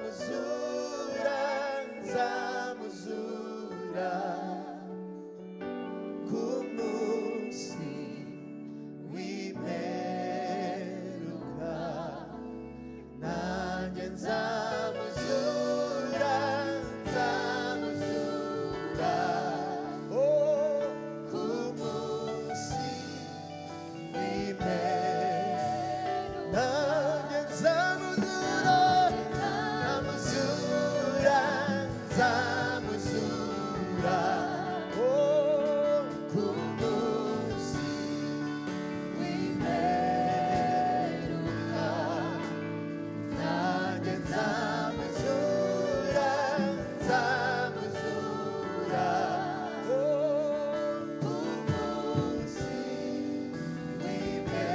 nzamuzura nzamuzura ku munsi w'imperuka nanjye nzamuzura nzamuzura ku munsi w'imperuka nanjye nzamuzura nzamuzura nzamuzura ku munsi w'imperuka nanjye nzamuzura nzamuzura ku munsi w'imperuka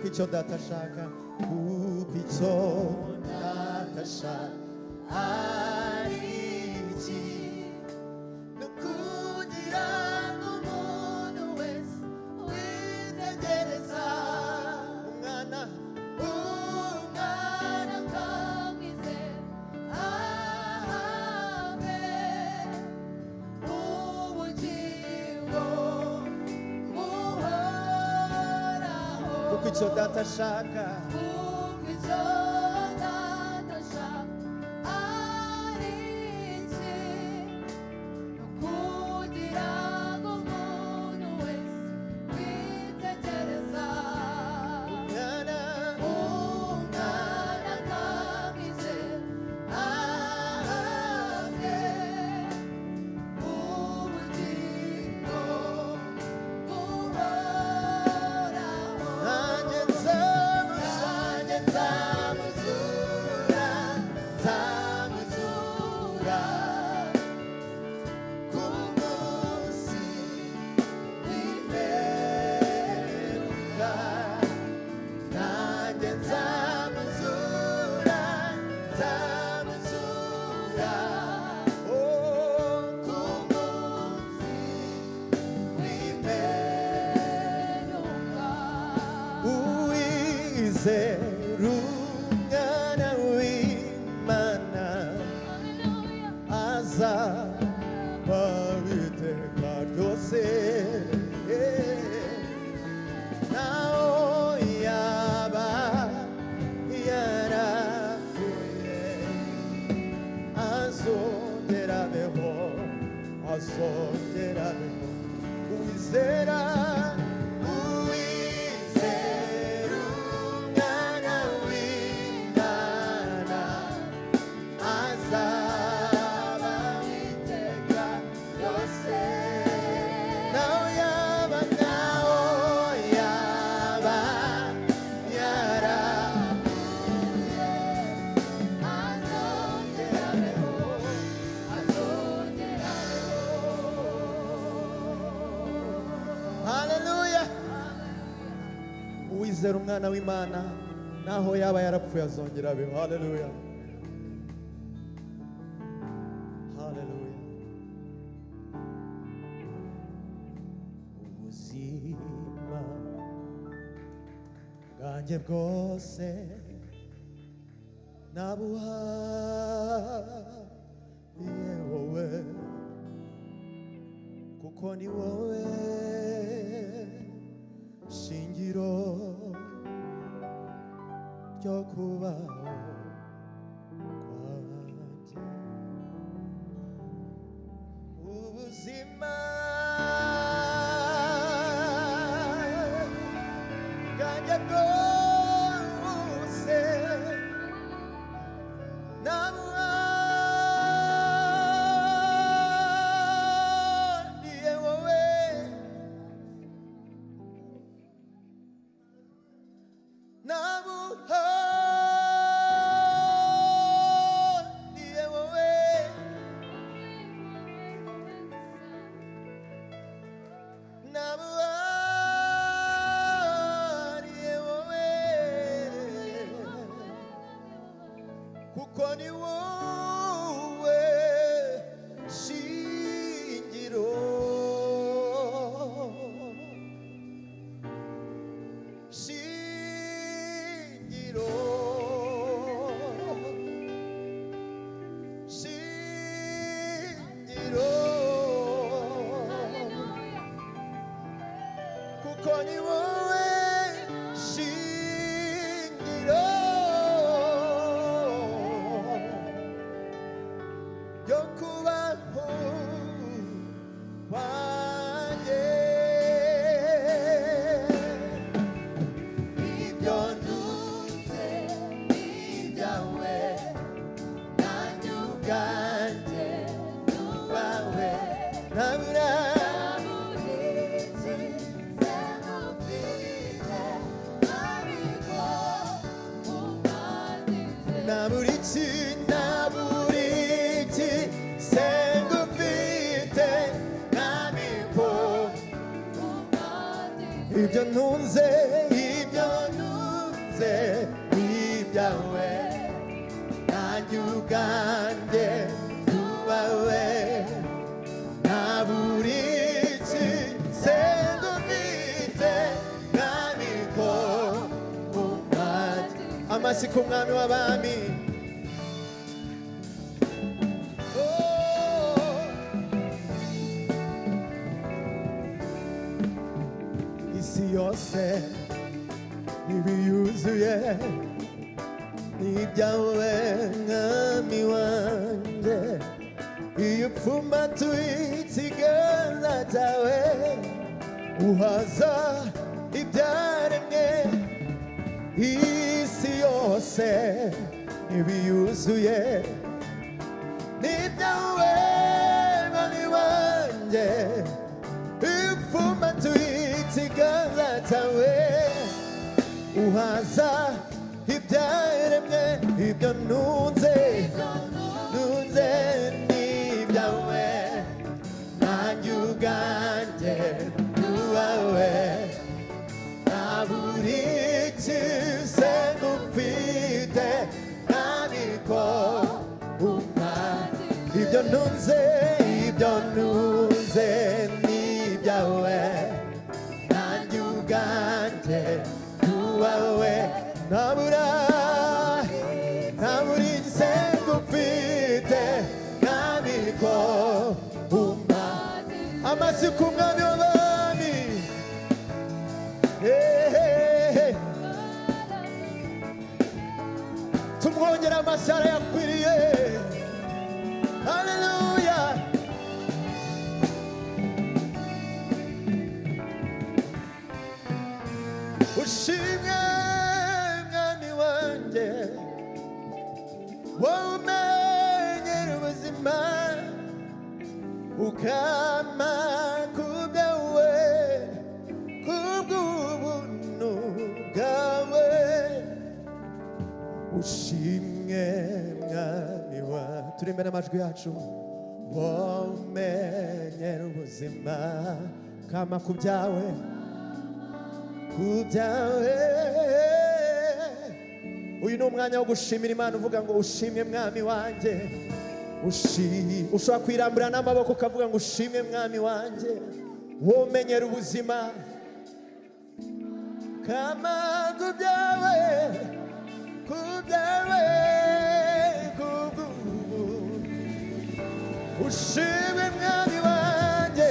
icyo datashaka kuko icyo datashaka ari iki ni ukugira ngo umuntu wese witegereza umwana akamwizera ahabwe ubugingo buhoraho kuko icyo datashaka umwana w'Imana azaba iteka ryose naho yaba yarapfuye azongera abeho uwizera uwizera umwana w'Imana naho yaba yarapfuye azongera abeho. Haleluya, haleluya. Ubuzima bwanjye bwose nabuhaye wowe kuko ni wowe shingiro ryo kubaho kwanjye. Ubuzima bwanjye bwose nabuhaye wowe kuko ni wowe shingiro ibyo ntunze ibyawe nanjye ubwanjye tubawe nta buri sengo mfite mwami ko umwati amasi ku mwami w'abami isi yose ibiyuzuye n'ibyawe mwami wanjye iyo upfumbatuye ikiganza cyawe uhaza ibyaremwe isi yose ibiyuzuye n'ibyawe mwami wanjye iyo upfumbatuye ikiganza cyawe uhaza ibyaremwe ibyo ntunze n'ibyawe nanjye ubwanjye tubawe nta buri cyose ngufite ntabiko umwami ibyo ntunze n'ibyawe nanjye ubwanjye tubawe nta buri gisengo ufite ntabiko umwami amasi ku mwami w'abami tumwongera amashyi arayakwiriye haleluya ushimwe mwami wanjye wowe umenyera ubuzima ukama ku byawe kubw'ubuntu bwawe ushimwe mwami wawe turembere amajwi yacu wowe umenyera ubuzima ukama ku byawe uyu ni umwanya wo gushimira Imana uvuga ngo ushimwe mwami wanjye ushobora kwirambura n'amaboko ukavuga ngo ushimwe mwami wanjye wowe umenyera ubuzima kama ku byawe ushimwe mwami wanjye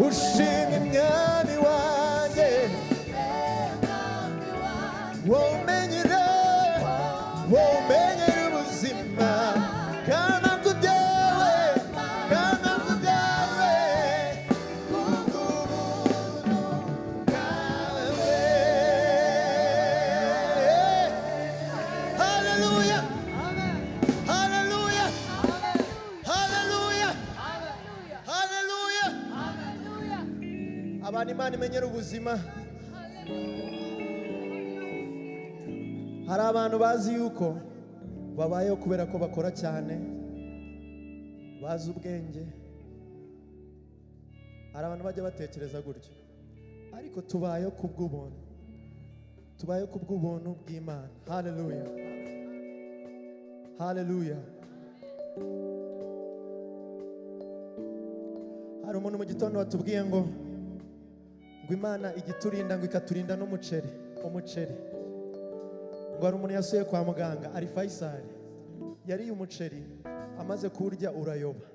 ushimwe mwami wanjye womenyera ubuzima kama ku byawe kubw'ubuntu bwawe haleluya haleluya haleluya haleluya abantu Imana imenyera ubuzima hari abantu bazi yuko babayeho kubera ko bakora cyane bazi ubwenge hari abantu bajya batekereza gutyo ariko tubayeho kubw'ubuntu bw'Imana haleluya haleluya hari umuntu mu gitondo watubwiye ngo Imana igiturinda ngo ikaturinda n'umuceri ngo hari umuntu yasuye kwa muganga ari Faisal yariye umuceri amaze kurya urayoba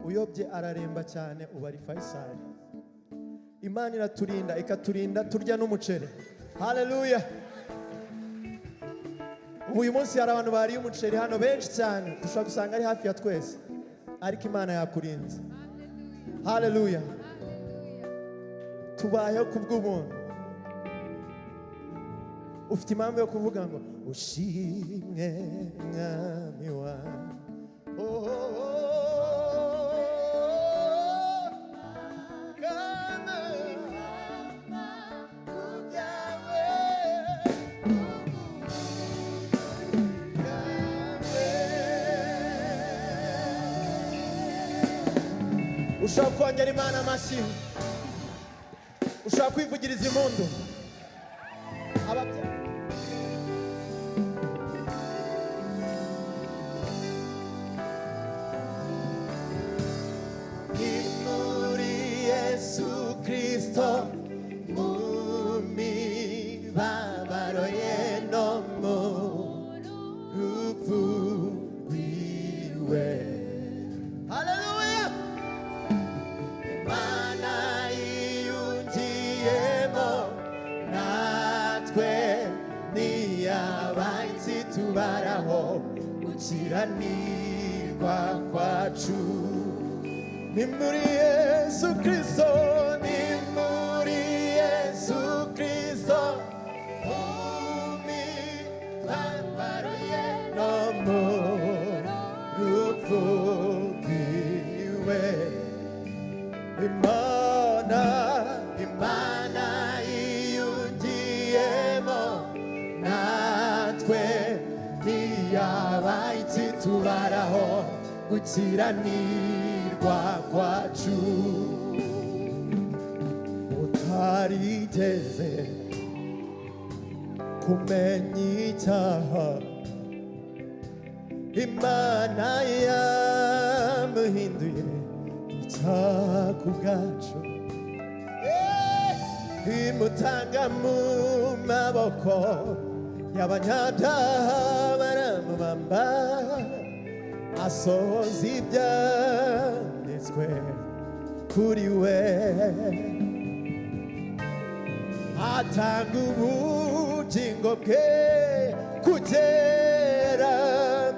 uyobye araremba cyane ubu ari Faisal Imana iraturinda ikaturinda turya n'umuceri haleluya uyu munsi hari abantu bariye umuceri hano benshi cyane dushobora gusanga ari hafi ya twese ariko Imana yakurinze haleluya tubayeho kubw'ubuntu ufite impamvu yo kuvuga ngo ushimwe mwami wanjye ushaka kongera Imana amashyi, ushaka kwivugiriza impundu. Ni muri Yesu Kristo mu mibabaro ye no mu rupfu rwiwe. Haleluya! Imana yiyungiyemo natwe ntiyabaye tubaraho gukiranirwa kwacu. Ni muri Yesu Kristo, ni muri Yesu Kristo mu mibabaro ye no mu rupfu rwiwe. Imana yiyungiyemo natwe ntiyabaye tubaraho gukiranirwa kwacu. Utarigeze kumenya icyaha, Imana yamuhinduye icyaha ku bwacu, imutanga mu maboko y'abanyabyaha baramubamba, asohoza ibyanditswe kuri we, atanga ubugingo bwe kugera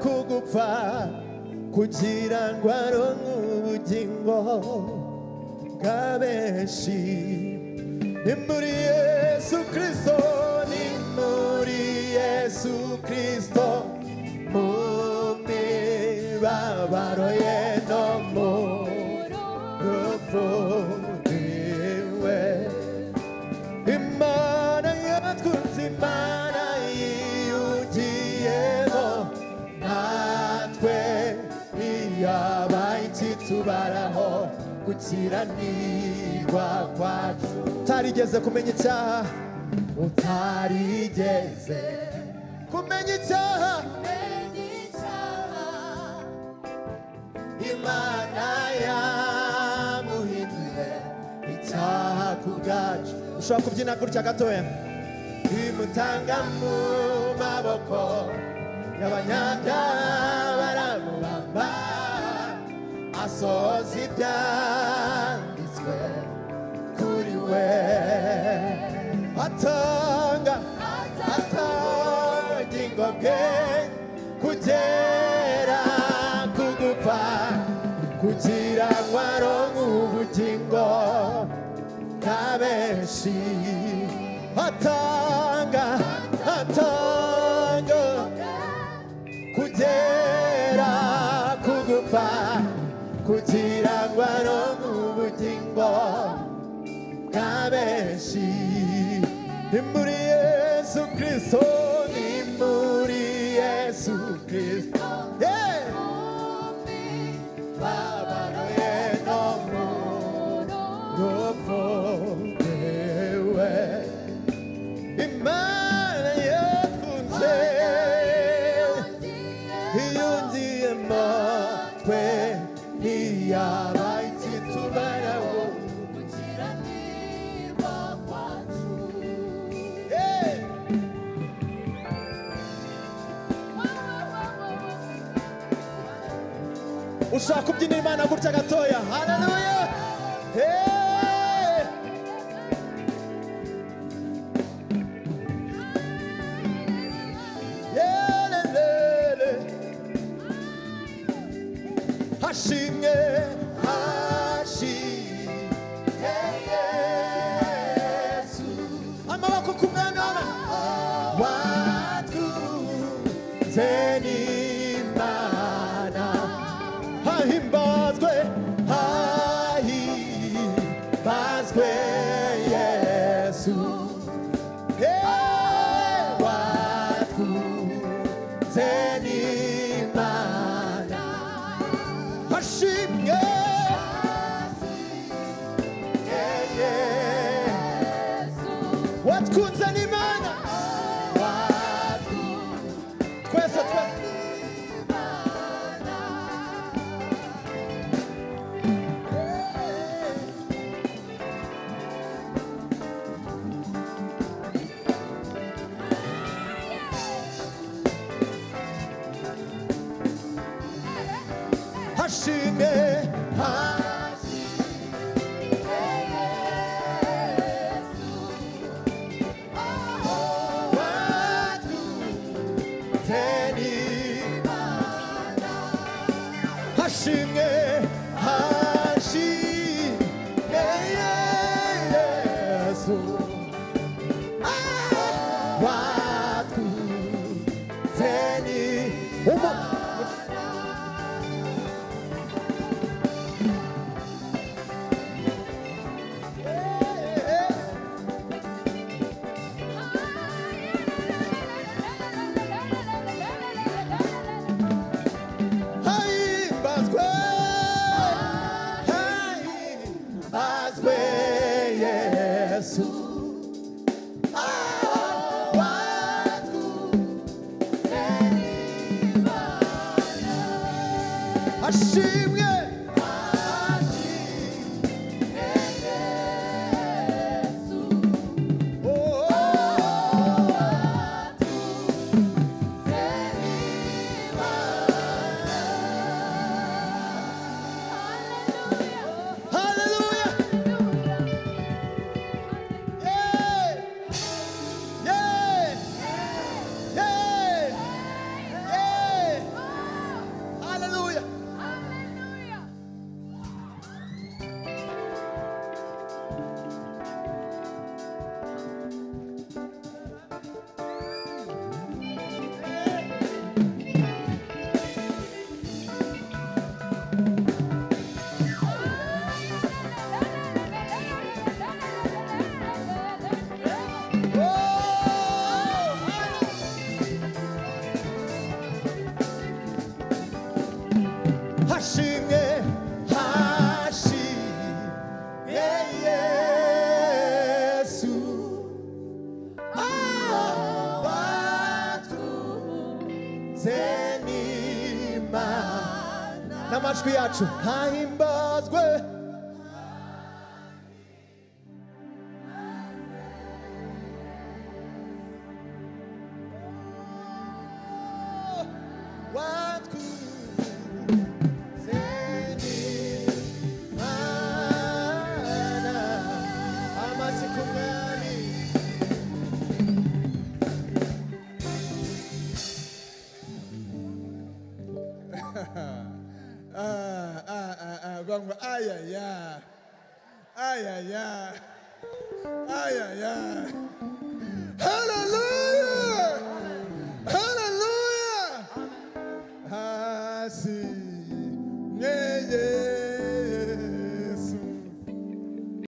ku gupfa, kugira ngo aronke ubugingo bwa benshi. Ni muri Yesu Kristo, ni muri Yesu Kristo mu mibabaro ye no mu rupfu rwiwe. Imana yatwunze, Imana yiyungiyemo natwe ntiyabaye tubaraho gukiranirwa kwacu. Utarigeze kumenya icyaha, utarigeze kumenya icyaha, Imana yamuhinduye icyaha ku bwacu. Ushobora kubyina gutya gatoya. Imutanga mu maboko y'abanyabyaha baramubamba, asohoza ibyanditswe kuri we, atanga ubugingo bwe kugera ku gupfa, kugira ngo aronke ubugingo bwa benshi. Atanga kugera ku gupfa, kugira ngo aronke ubugingo bwa benshi. Ni muri Yesu Kristo, ni muri Yesu Kristo, mibabaro ye no mu rupfu rwiwe. Imana yakunze yiyungiyemo twe ntiyabaye tubaraho gukiranirwa kwacu. Ushaka kubyinira Imana gutya gatoya. Haleluya! Hashimwe, hashimwe Yesu. Amaboko ku mwana watwunze n'Imana, hahimbazwe, hahimbazwe Yesu. Watwunze n'Imana, hashimwe, watuzeni ashimwe hashimwe hashimwe Yesu watuzeni Imana n'amajwi yacu hahimbazwe Ay, ay, ay. Ay, ay, ay. Ay, ay, ay. Hallelujah.